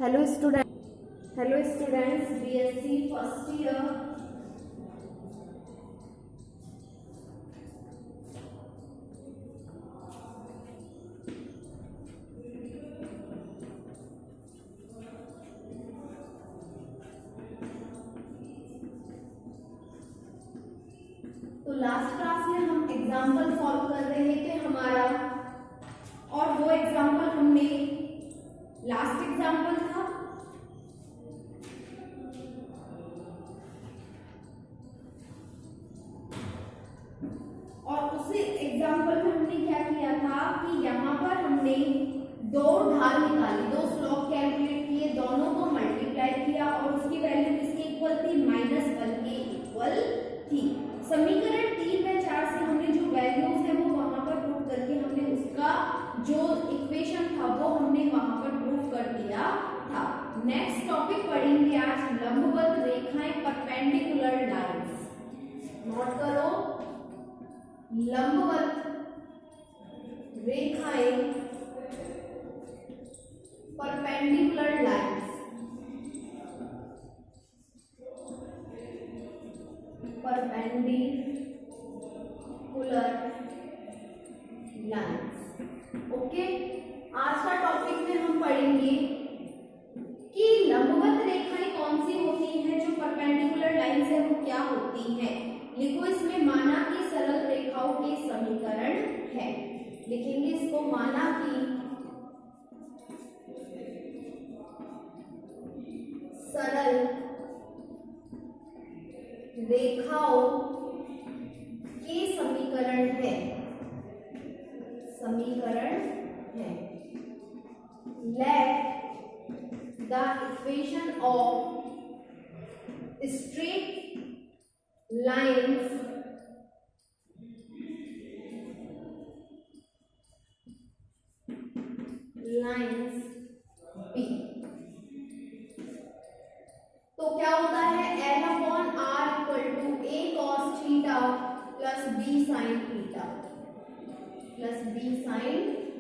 Hello students, BSc first year. तो last class में हम एग्जाम्पल सॉल्व कर रहे थे हमारा, और वो एग्जाम्पल हमने लास्ट एग्जाम्पल था और उसी एग्जाम्पल में हमने क्या किया था कि यहाँ पर हमने दो ढाल निकाली, दो स्लोप कैलकुलेट किए, दोनों को मल्टीप्लाई किया और उसकी वैल्यू किसके इक्वल थी? -1 के इक्वल थी। समीकरण 3 में 4 से हमने जो वैल्यूज है वो वहां पर पुट करके हमने उसका जो इक्वेशन था वो हमने वहां पर प्रूफ कर दिया था। नेक्स्ट टॉपिक पढ़ेंगे आज लंबवत रेखाएं, परपेंडिकुलर लाइंस। नोट करो, लंबवत रेखाएं, perpendicular lines, perpendicular lines. Okay, आज का टॉपिक में हम पढ़ेंगे कि लंबवत रेखाएं कौन सी होती हैं, जो परपेंडिकुलर लाइंस है वो क्या होती हैं। लिखो इसमें माना कि सरल रेखाओं के समीकरण है। लिखेंगे इसको, माना कि सरल रेखाओं के समीकरण है, let the equation of straight lines be। तो क्या होता है, L/R = A cos theta plus B sin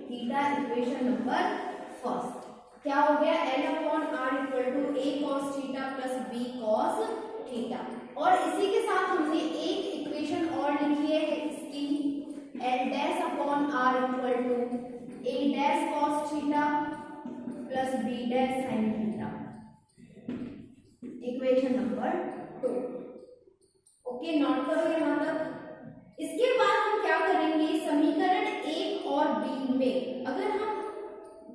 theta equation number first. क्या हो गया? L/R = A cos theta plus B cos theta. और इसी के साथ हमने एक इक्वेशन और लिखी है इसकी, L'/R = A' cos theta plus B' sin theta, equation number 2। Okay, note करो यहां तक। इसके बाद हम क्या करेंगे, समीकरण 1 और 2 में अगर हम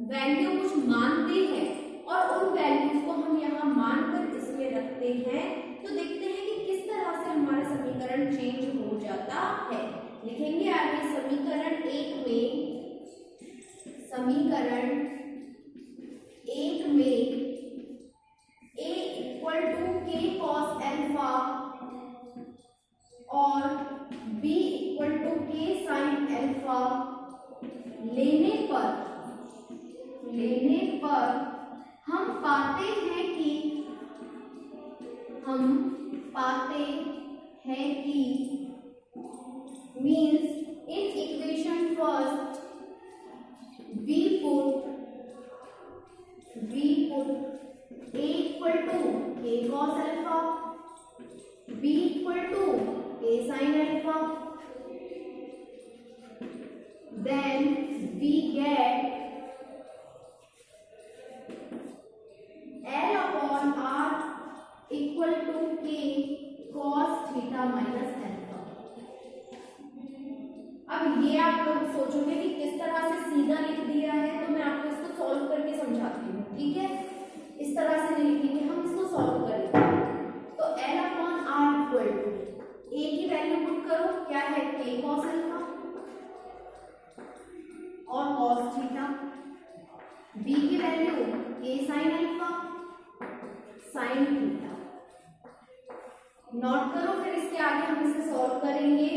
वैल्यू कुछ मानते हैं और उन वैल्यूज को हम यहाँ मानकर इसमें रखते हैं तो देखते हैं कि किस तरह से हमारा समीकरण चेंज हो जाता है। लिखेंगे आगे, समीकरण 1 में A = K cos अल्फा और B = K sin अल्फा लेने पर हम पाते हैं कि means in equation first we put A = K cos alpha, B = K sin alpha, then we get L/R = K cos theta minus alpha। अब ये आप लोग सोचोगे कि किस तरह से सीधा लिख दिया है, तो मैं आपको इसको सॉल्व करके समझाती हूँ। ठीक है, इस तरह से नहीं लिखेंगे, हम इसको सॉल्व करेंगे। तो L/R = A की वैल्यू पुट करो, क्या है? K cos अल्फा और cos थीटा। B की value K sin alpha, sin theta. Note करो, फिर इसके आगे हम इसे सॉल्व करेंगे।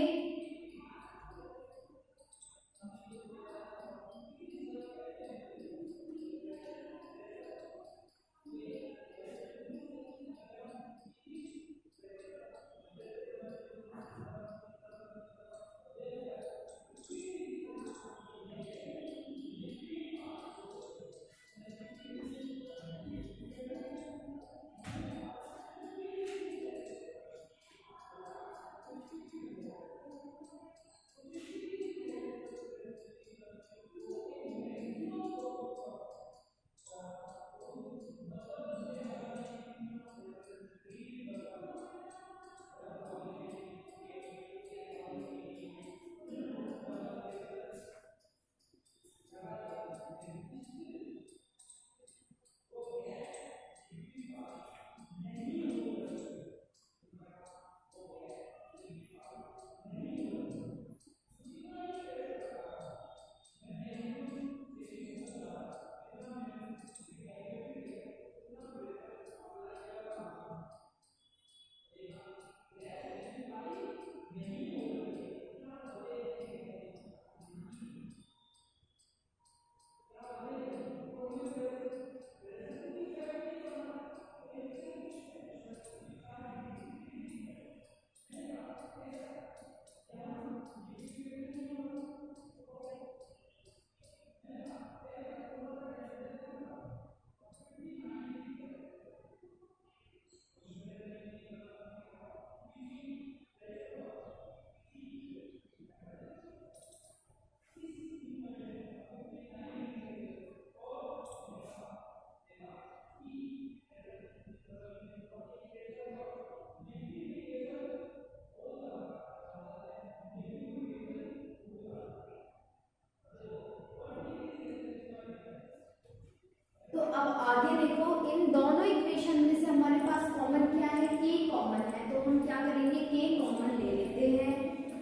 कॉमन क्या है, के कॉमन है, तो हम क्या करेंगे, के कॉमन ले लेते हैं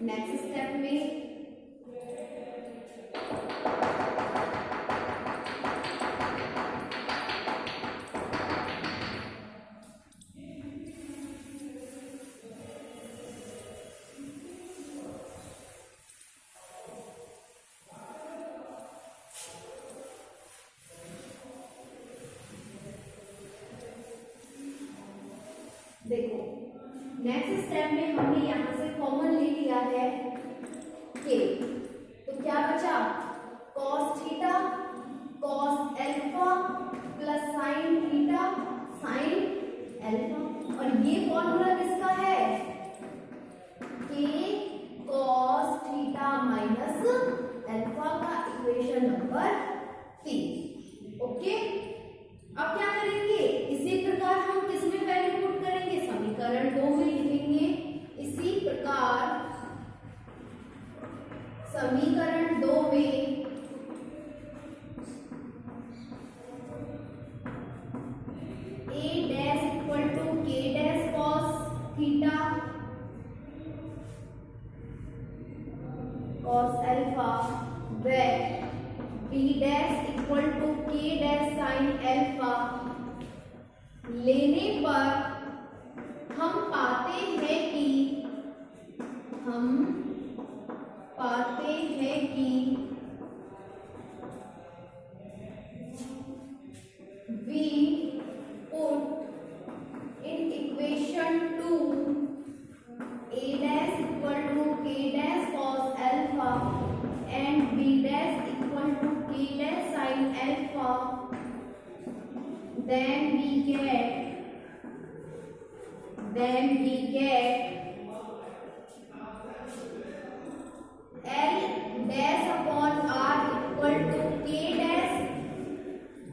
नेक्स्ट स्टेप में। देखो नेक्स्ट स्टेप में हमने यहाँ से कॉमन ले लिया है के, तो क्या बचा, cos theta cos alpha plus sine theta sine alpha, और ये फॉर्मूला किसका है, के कॉस थीटा माइनस एल्फा का इक्वेशन नंबर 3। ओके, अब क्या करेंगे, इसी प्रकार हम किसमें वैल्यू पुट करेंगे, समीकरण 2 में लिखेंगे। इसी प्रकार समीकरण 2 में a dash equal to k dash cos theta cos alpha व b dash equal to k dash sine alpha लेने पर हम पाते हैं कि we put in equation 2 a dash equal to k dash cos alpha and b dash equal to k dash sin alpha, then we get L dash upon R equal to k dash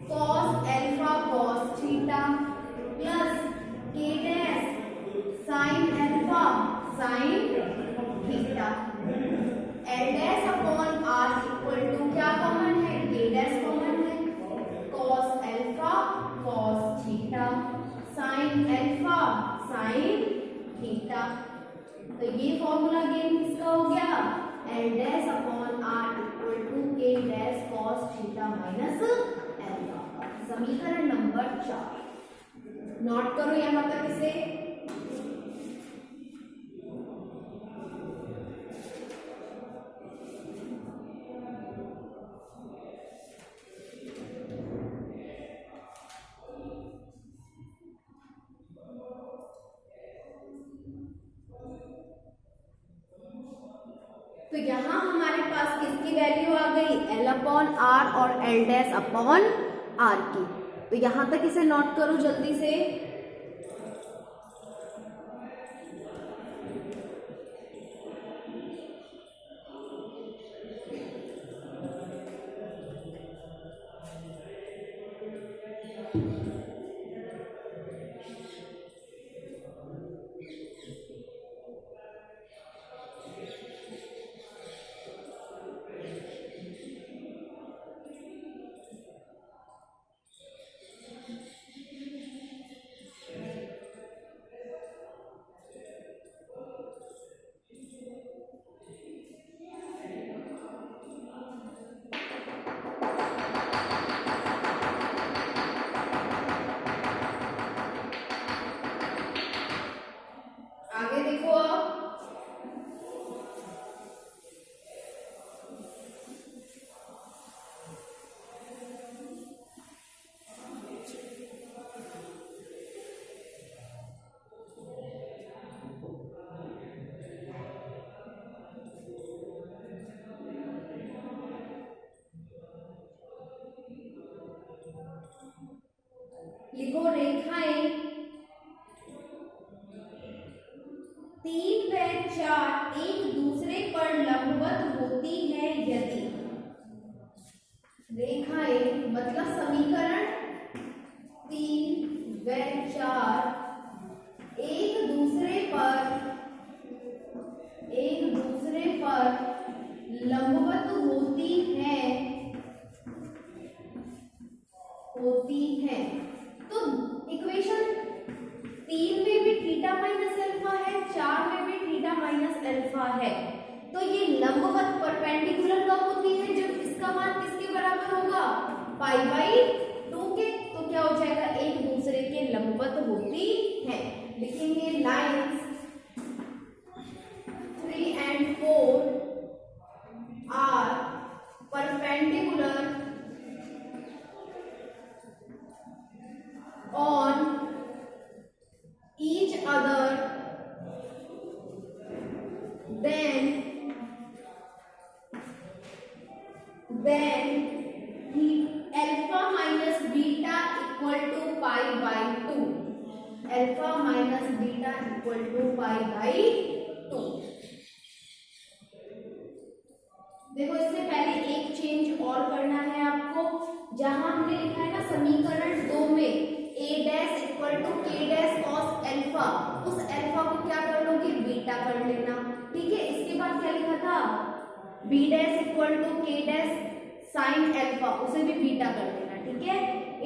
cos alpha cos theta plus k dash sin alpha sin theta। L dash upon R equal to क्या common है, k dash common है, cos alpha cos theta sin alpha sin theta, तो ये formula again किसका हो गया, L dash upon R equal to K dash cos theta minus alpha. समीकरण number 4 note करो यहाँ तक इसे। तो यहां हमारे पास किसकी वैल्यू आ गई, L अपॉन R और L डैश अपॉन R की। तो यहां तक इसे नोट करो जल्दी से। आगे देखो अब, लिखो रेखाएं 3 व 4 एक दूसरे पर लंबवत होती है यदि, रेखाएं मतलब समीकरण 3 व 4 एक दूसरे पर लंबवत होती हैं, तो है। तो ये लंबवत परपेंडिकुलर कब होती है? जब इसका मान किसके बराबर होगा? π/2 के। तो क्या हो जाएगा? एक दूसरे के लंबवत होती है। लिखेंगे lines 3 and 4 are perpendicular on each other, then alpha minus beta equal to π/2. Alpha minus beta equal to π/2. देखो इससे पहले एक चेंज और करना है आपको। जहां हमने लिखा है ना समीकरण 2 में a dash equal to k dash cos alpha, उस अल्फा को क्या कर लोगे? बीटा कर लेना। ठीक है, इसके बाद क्या लिखा था? b dash equal to k dash sine alpha, उसे भी बीटा कर लेना। ठीक है,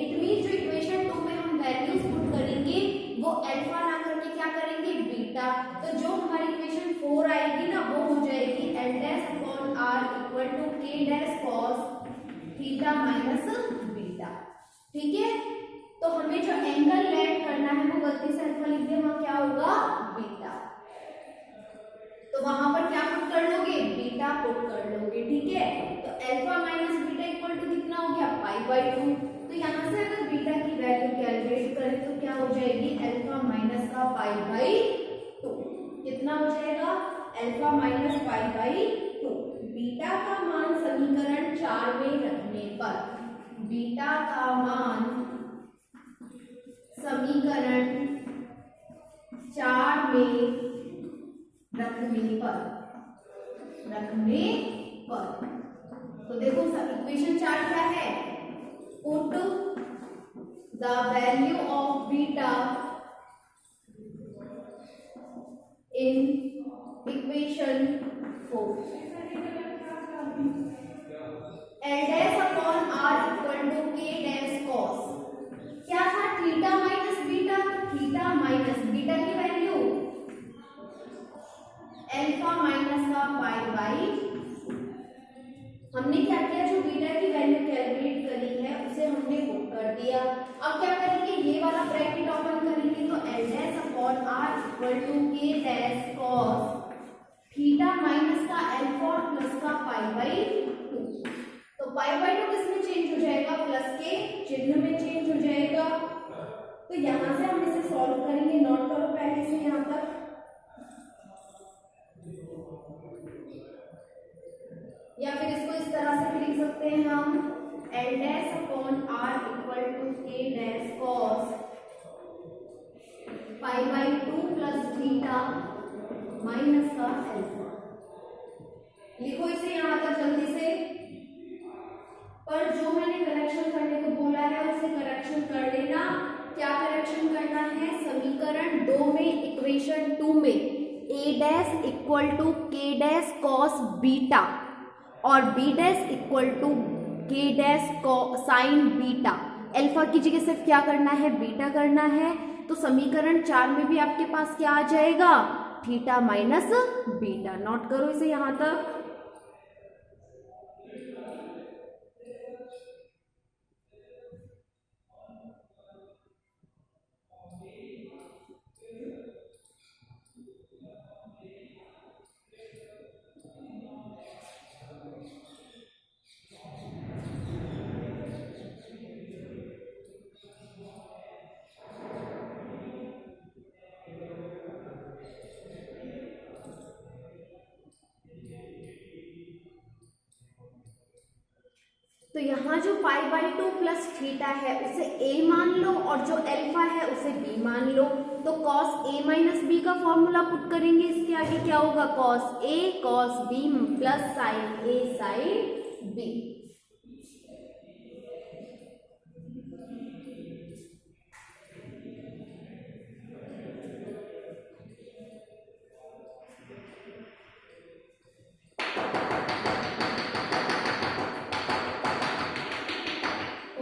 इट मीन जो इक्वेशन 2 में हम वैल्यूज पुट करेंगे वो अल्फा ना करके क्या करेंगे? बीटा। तो जो हमारी इक्वेशन 4 आएगी ना वो हो जाएगी l dash upon r equal to k dash cos theta minus beta. ठीक है, तो हमें जो एंगल लेट करना है वो गलती से अल्फा लिख दिया, वहां क्या होगा? बीटा। तो वहां पर क्या पुट कर लोगे? बीटा पुट कर लोगे। ठीक है, तो alpha minus beta equal to कितना हो गया? π/2। तो यहाँ से अगर बीटा की वैल्यू कैलकुलेट करें तो क्या हो जाएगी? अल्फा माइनस का π/2 कितना हो जाएगा? Alpha minus π/2। बीटा का मान समीकरण 4 में रखने पर, बीटा का मान समीकरण 4 में रखने पर तो देखो इक्वेशन 4 क्या है? Put the value of beta in equation 4। l dash upon r equal to k dash cos क्या था? Theta minus beta. Theta minus beta की वैल्यू अल्फा माइनस का π/2। हमने क्या किया? जो बीटा की वैल्यू कैलकुलेट करी है उसे हमने पुट कर दिया। अब क्या करेंगे? ये वाला ब्रैकेट ओपन करेंगे तो l dash upon r equal to k dash cos theta minus का अल्फा प्लस का π/2। तो π/2 किसमें चेंज हो जाएगा? प्लस के चिन्ह में चेंज हो जाएगा। तो यहां से हम इसे सॉल्व करेंगे। नोट करो पहले से यहां तक। या फिर इसको इस तरह से लिख सकते हैं हम l dash upon r equal to k dash cos π/2 plus theta minus का अल्फा। लिखो इसे यहां तक जल्दी से। पर जो मैंने करेक्शन करने को बोला है उसे करेक्शन कर लेना। क्या करेक्शन करना है? समीकरण 2 में इक्वेशन 2 में a dash equal to k dash cos beta और b dash equal to k dash sine beta, alpha की जगह सिर्फ क्या करना है? बीटा करना है। तो समीकरण 4 में भी आपके पास क्या आ जाएगा? Theta minus beta. नोट करो इसे यहां तक। तो यहाँ जो π/2 प्लस थीटा है उसे a मान लो और जो अल्फा है उसे b मान लो। तो cos a माइनस बी का फॉर्मूला पुट करेंगे। इसके आगे क्या होगा? cos a cos b plus sine a sine b।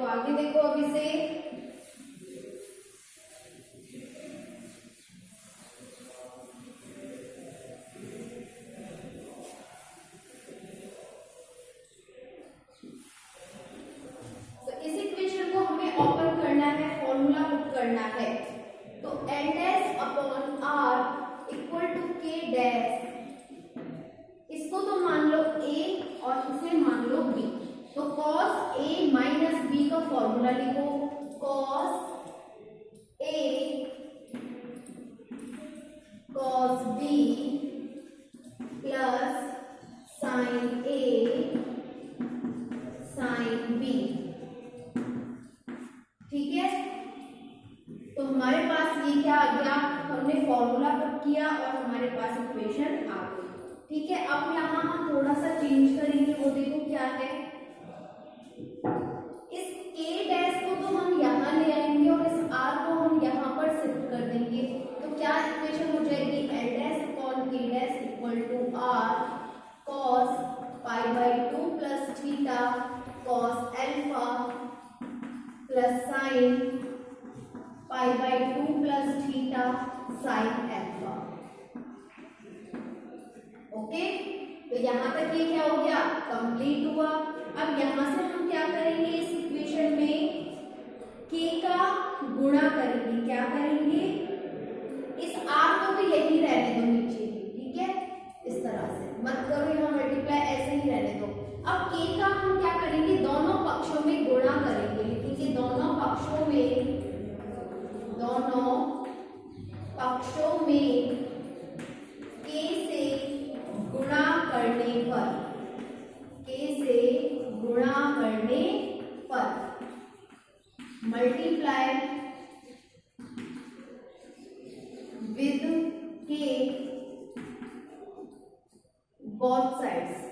आगे देखो अब इसे करना है। तो N dash upon R equal to K dash, इसको तो मान लो ए और इसे मान लो बी। तो कॉस ए माइनस बी का फॉर्मूला लिखो, cos A cos B plus sine A sine B. ठीक है, तो हमारे पास ये क्या आ गया, हमने फॉर्मूला पुट किया और हमारे पास इक्वेशन आ गई। ठीक है, अब यहाँ हम थोड़ा सा चेंज करेंगे, वो देखो क्या है। इस के डैश को तो हम यहाँ ले आएंगे और इस आर को हम यहाँ पर शिफ्ट कर देंगे। तो क्या इक्वेशन हो जाएगी, L dash upon K dash equal to R cos pi by 2 plus theta cos alpha plus sine pi by 2 plus theta sine alpha. Okay, तो यहाँ तक ये क्या हो गया, कंप्लीट हुआ। अब यहाँ से हम क्या करेंगे, इस इक्वेशन में k का गुणा करेंगे। क्या करेंगे, इस r को भी यही रहने दो नीचे ही, ठीक है, इस तरह से मत करो यहाँ मल्टीप्लाई, ऐसे ही रहने दो। अब k का हम क्या करेंगे, दोनों पक्षों में गुणा करेंगे, लिखेंगे दोनों पक्षों में k से गुणा करने पर, k से गुणा करने पर multiply with k both sides.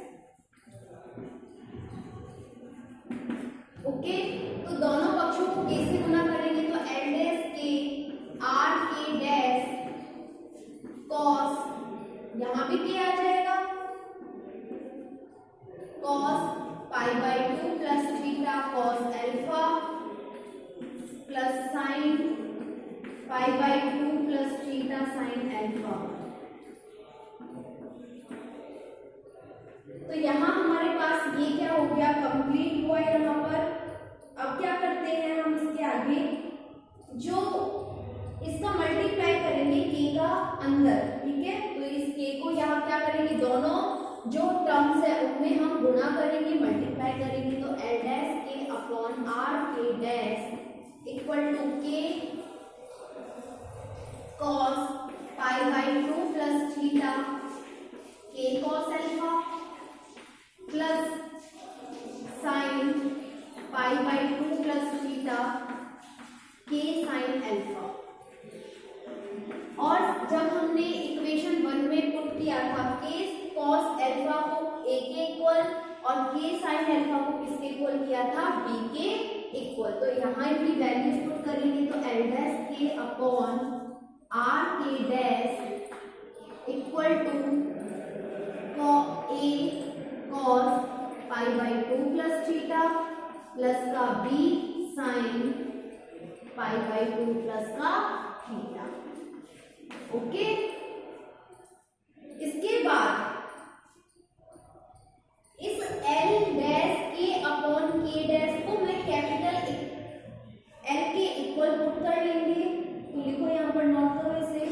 Okay, तो दोनों पक्षों को k से गुणा करेंगे, तो एल डैश के आर के डैश कॉस, यहाँ भी k आ जाएगा, cos pi by 2 plus theta cos alpha plus sine pi by 2 plus theta sine alpha. तो यहाँ हमारे पास ये क्या हो गया, कंप्लीट हुआ है यहाँ पर। अब क्या करते हैं हम, इसके आगे जो इसका मल्टीप्लाई करेंगे k का अंदर, ठीक है। तो इस k को यहाँ क्या करेंगे, दोनों जो टर्म्स है उनमें हम गुणा करेंगे, मल्टीप्लाई करेंगे। तो L dash K upon R K dash equal to k cos pi by 2 plus theta k cos alpha plus sine pi by 2 plus theta k sine alpha. और जब हमने इक्वेशन 1 में पुट किया था k cos एल्फा को a के equal और k sin alpha को किसके इक्वल किया था, b के इक्वल। तो यहाँ इनकी वैल्यूज पुट करेंगे, तो L dash k upon R K dash equal to a cos pi by 2 plus theta plus का b sin pi by 2 plus का थीटा। ओके, इसके बाद इस L dash K upon K dash को मैं capital L के equal put कर लेंगे। तो लिखो यहाँ पर, नोट करो इसे,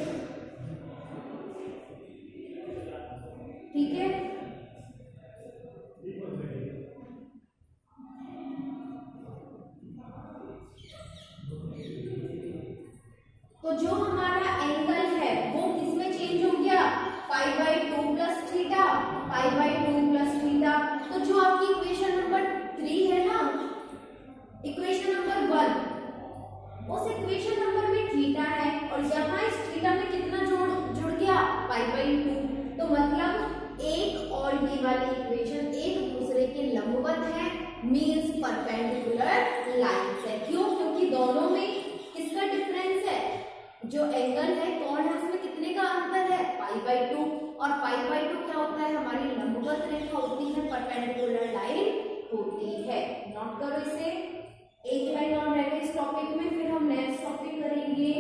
ठीक है। तो जो हमारा एंगल है वो किसमें चेंज हो गया, पाई by 2 plus theta pi by 2 plus theta. तो जो आपकी इक्वेशन नंबर 3 है ना, इक्वेशन नंबर 1, उस इक्वेशन नंबर में थीटा है और यहाँ इस थीटा में कितना जुड़ गया, पाई बाई 2। तो मतलब एक और ये वाली इक्वेशन एक दूसरे के लंबवत है, मींस परपेंडिकुलर लाइंस है। क्यों, क्योंकि दोनों में किसका डिफरेंस है, जो एंगल है कौन है उसमें कितने का अंतर है, पाई बाई 2। और पाई बाई 2 क्या होता है, हमारी लंबवत रेखा होती है, परपेंडिकुलर लाइन होती है। नोट करो इसे, एक लाइन और रहेगा इस टॉपिक में, फिर हम नेक्स्ट टॉपिक करेंगे।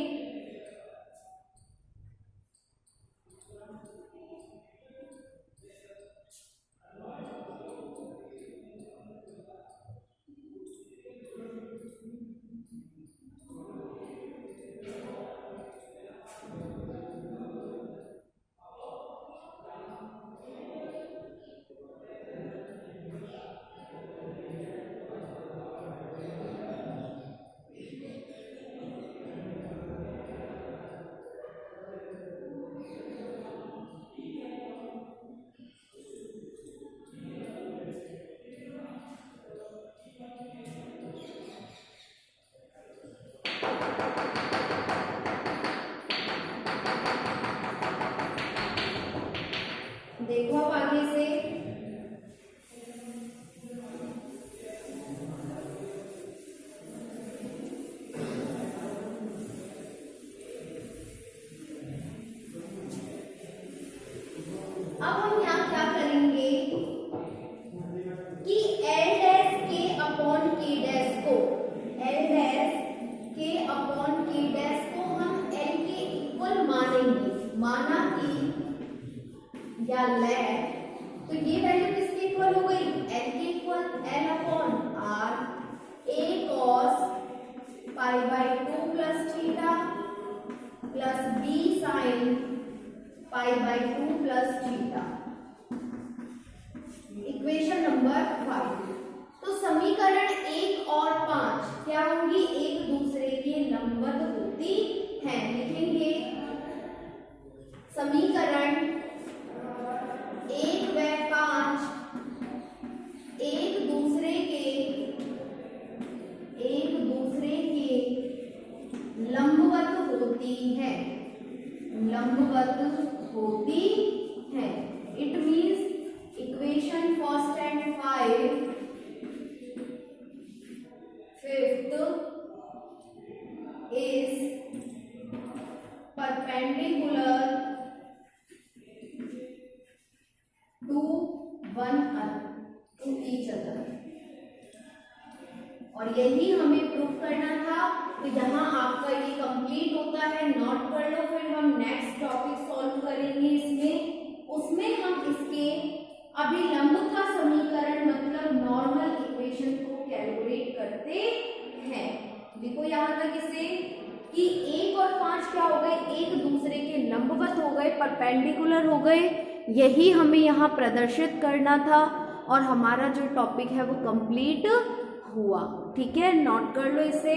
या लैट, तो ये वैल्यू किसके इक्वल हो गई, एल के equal, L upon R A cos pi by 2 plus theta plus B sine pi by 2 plus theta. Equation number 5। तो समीकरण 1 और 5 क्या होंगी, एक दूसरे के लंबवत होती हैं। लिखेंगे समीकरण 1 व 5 एक दूसरे के लंबवत होती हैं, लंबवत होती हैं। It means equation first and fifth is perpendicular to each other। और यही हमें प्रूफ करना था। तो यहाँ आपका ये कंप्लीट होता है, नोट कर लो। फिर हम नेक्स्ट टॉपिक सॉल्व करेंगे इसमें, उसमें हम इसके अभिलंब का समीकरण मतलब नॉर्मल इक्वेशन को कैलकुलेट करते हैं। देखो यहाँ तक इसे कि 1 और 5 क्या हो गए, एक दूसरे के लंबवत हो गए, परपेंडिकुलर हो गए। यही हमें यहाँ प्रदर्शित करना था और हमारा जो टॉपिक है वो कंप्लीट हुआ। ठीक है, नोट कर लो इसे।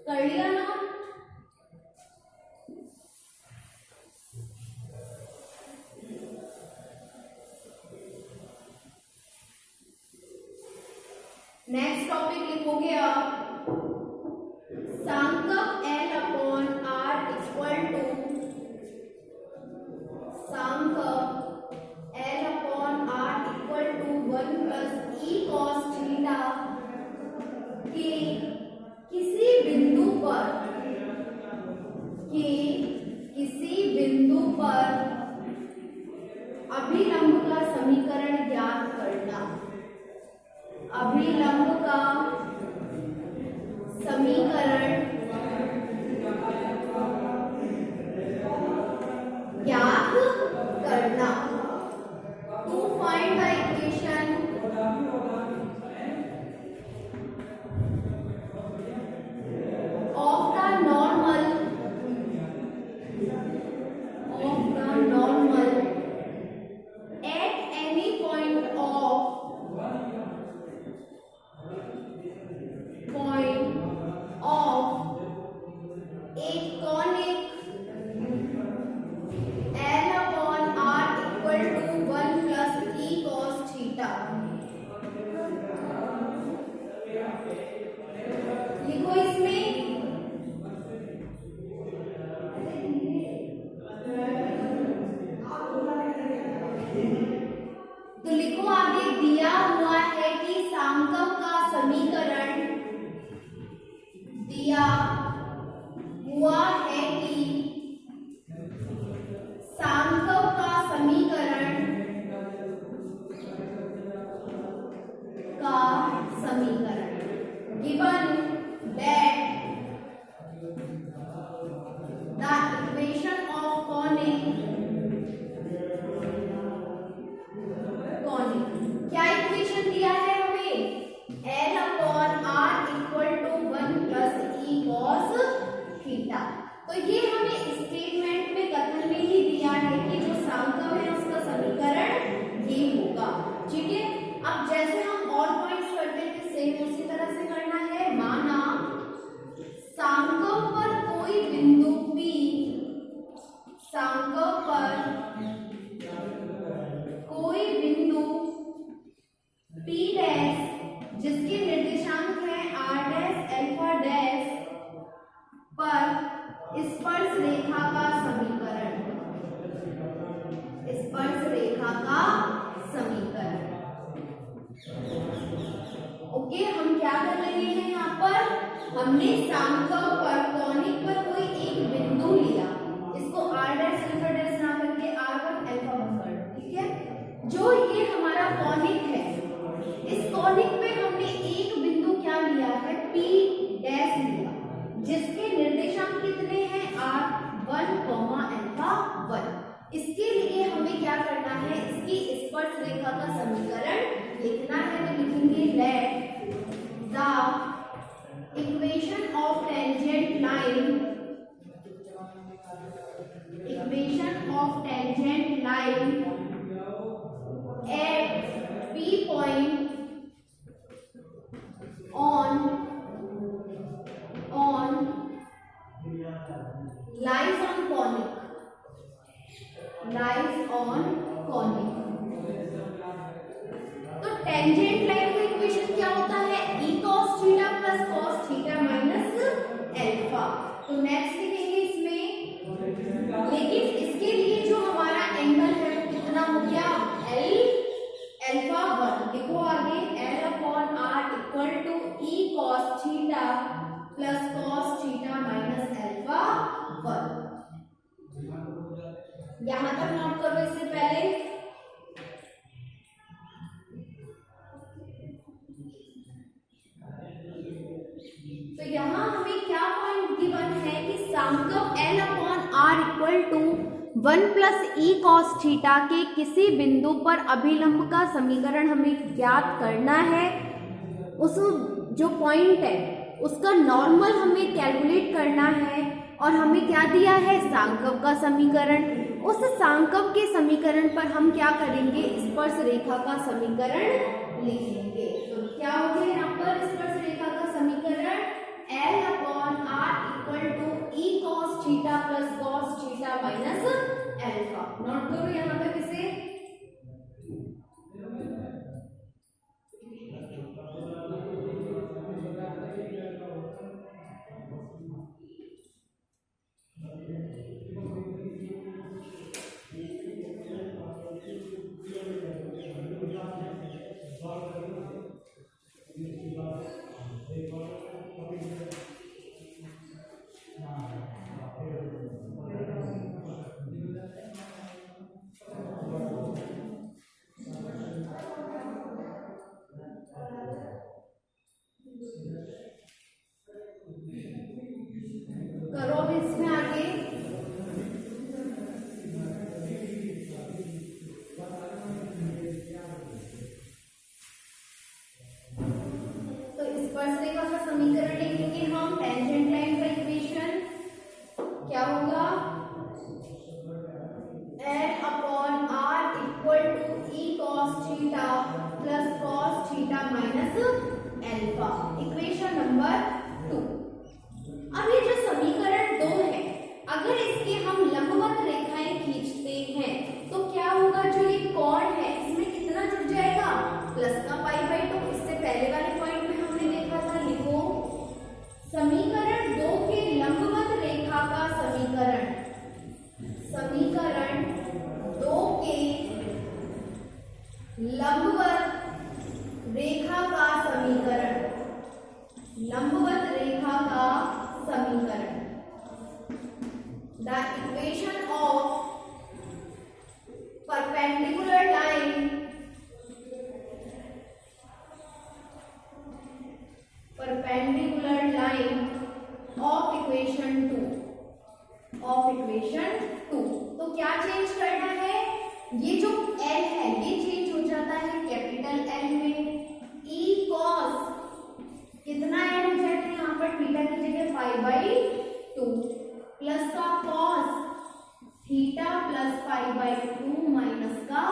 कर लिया ना? नेक्स्ट टॉपिक लिखोगे आप सांकप L upon R equal to सांकप L upon R equal to 1 plus E cos theta के किसी बिंदु पर अभिलंब का समीकरण ज्ञात करना। अभिलंब का समीकरण ज्ञात करना। To find the equation of the normal at any point of a conic L upon R equal to 1 plus e cos theta। लिखो इसमें तो लिखो आगे दिया हुआ है कि सांकप का समीकरण दिया हुआ है कि सांकप का समीकरण given that the equation of conic क्या इक्वेशन दिया है हमें, L upon R equal to 1 plus E cos theta. तो ये हमें स्टेटमेंट में कथन में ही दिया है कि जो सांकप है उसका समीकरण ये होगा। ठीक है, अब जैसे हम और पॉइंट्स करते थे सेम उसी तरह से करना है। माना सांकप पर कोई बिंदु P, सांकप पर कोई बिंदु P डैश जिसके निर्देशांक है R डैश अल्फा डैश पर स्पर्श रेखा का समीकरण, स्पर्श रेखा का समीकरण हमने सांकव पर कॉनिक पर कोई एक बिंदु लिया, इसको r डैश अल्फा डैश ना करके r1 अल्फा 1 कर दो, ठीक है। जो ये हमारा कॉनिक है, इस कॉनिक में हमने एक बिंदु क्या लिया है, p डैश लिया, जिसके निर्देशांक कितने हैं, r1 अल्फा 1। इसके लिए हमें क्या करना है, इसकी स्पर्श रेखा का समीकरण लिखना है। तो लिखेंगे let the equation of tangent line at p point on lies on conic। तो टेंजेंट लाइन का इक्वेशन क्या होता है, e cos theta plus cos theta minus alpha. तो नेक्स्ट लिखेंगे इसमें, लेकिन इसके लिए जो हमारा एंगल है वो कितना हो गया, l अल्फा 1। लिखो आगे l upon r equal to e cos theta plus cos theta minus alpha 1। यहां तक नोट करो इससे पहले। तो यहाँ हमें क्या पॉइंट गिवन है कि सांकव l upon r equal to 1 plus E cos theta के किसी बिंदु पर अभिलंब का समीकरण हमें ज्ञात करना है। उस जो पॉइंट है उसका नॉर्मल हमें कैलकुलेट करना है, और हमें क्या दिया है, सांकव का समीकरण। उस सांकव के समीकरण पर हम क्या करेंगे, स्पर्श रेखा का समीकरण लिखेंगे। तो क्या हो गया यहाँ पर स्पर्श रेखा का समीकरण, l upon r equal to E cos theta plus cos theta minus alpha. Note करो यहाँ पर किसे, करो अब इसमें आगे। तो स्पर्श रेखा का समीकरण लिखेंगे हम, टेंजेंट लाइन का इक्वेशन क्या होगा, l upon r equal to E cos theta plus cos theta minus alpha. Equation number 2। अब ये जो समीकरण 2 है, अगर इसके हम लंबवत रेखाएं खींचते हैं तो क्या होगा, जो ये कोण है इसमें कितना जुड़ जाएगा, प्लस का π/2। इससे पहले वाले पॉइंट में हमने देखा था। लिखो समीकरण 2 के लंबवत रेखा का समीकरण, समीकरण 2 के लंबवत रेखा का समीकरण, लंबवत रेखा का समीकरण, the equation of perpendicular line, perpendicular line of equation 2, of equation 2। तो क्या चेंज करना है, ये जो l है ये चेंज हो जाता है कैपिटल L में, e cos कितना l हो जाता है यहाँ पर, थीटा की जगह π/2 प्लस का cos थीटा प्लस π/2 माइनस का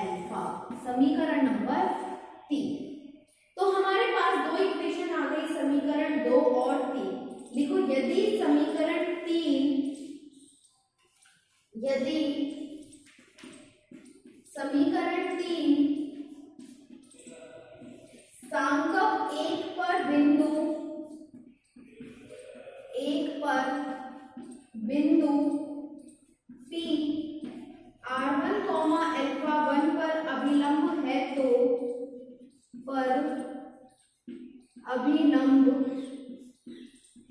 अल्फा। समीकरण नंबर 3। तो हमारे पास दो इक्वेशन आ गई, समीकरण 2 और 3। लिखो यदि समीकरण 3, यदि समीकरण 3 सांकव 1 पर बिंदु P r1 अल्फा 1 पर अभिलंब है तो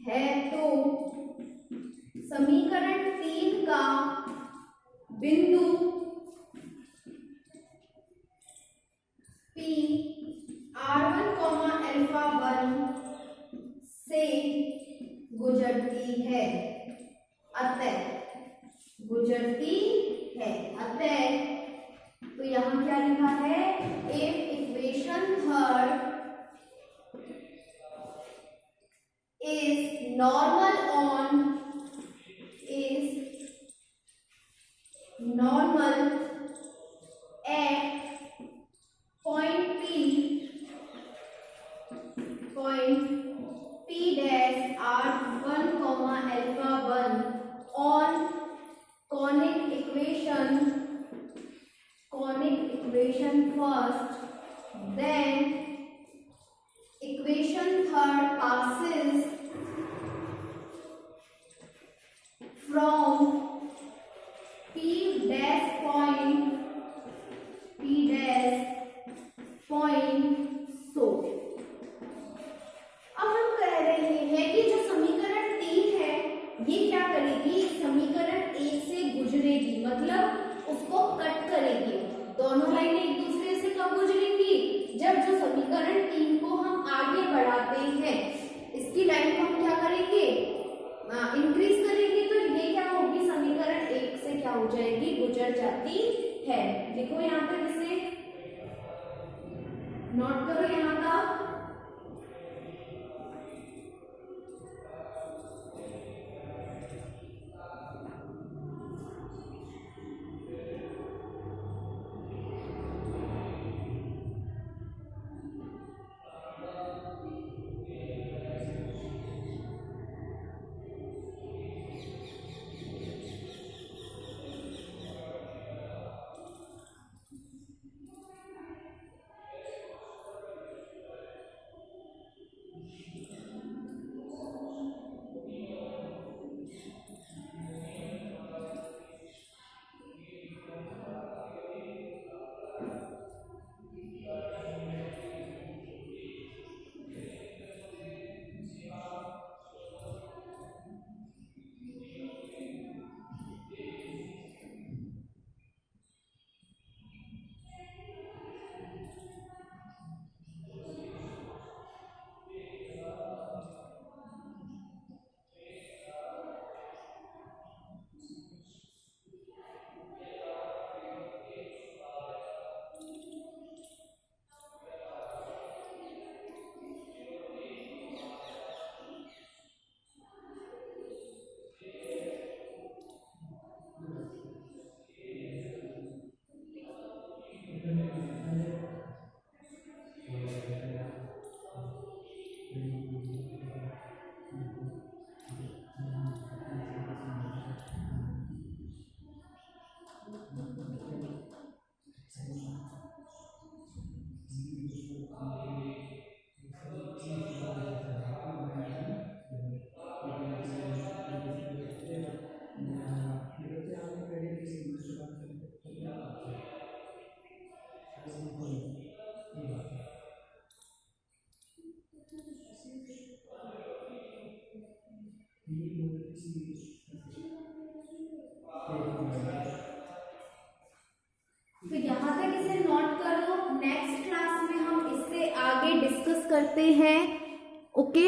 है तो समीकरण 3 का बिंदु P r1, अल्फा 1 से गुजरती है। अतः तो यहां क्या लिखा है, if equation third is normal at point P dash r1, alpha 1 on conic equation first, then equation third passes from P dash point so। अब हम कह रहे हैं कि जो समीकरण 3 है ये क्या करेगी, समीकरण 1 से गुजरेगी, मतलब उसको कट करेगी। दोनों लाइनें एक दूसरे से कब गुजरेंगी, जब जो समीकरण 3 को हम आगे बढ़ाते हैं, इसकी लाइन को हम क्या करेंगे, इंक्रीज करेंगे, तो ये क्या होगी, समीकरण 1 से क्या हो जाएगी, गुजर जाती है। देखो यहाँ तक, इसे नोट करो यहाँ तक। तो यहाँ तक इसे नोट करो, नेक्स्ट क्लास में हम इससे आगे डिस्कस करते हैं। ओके।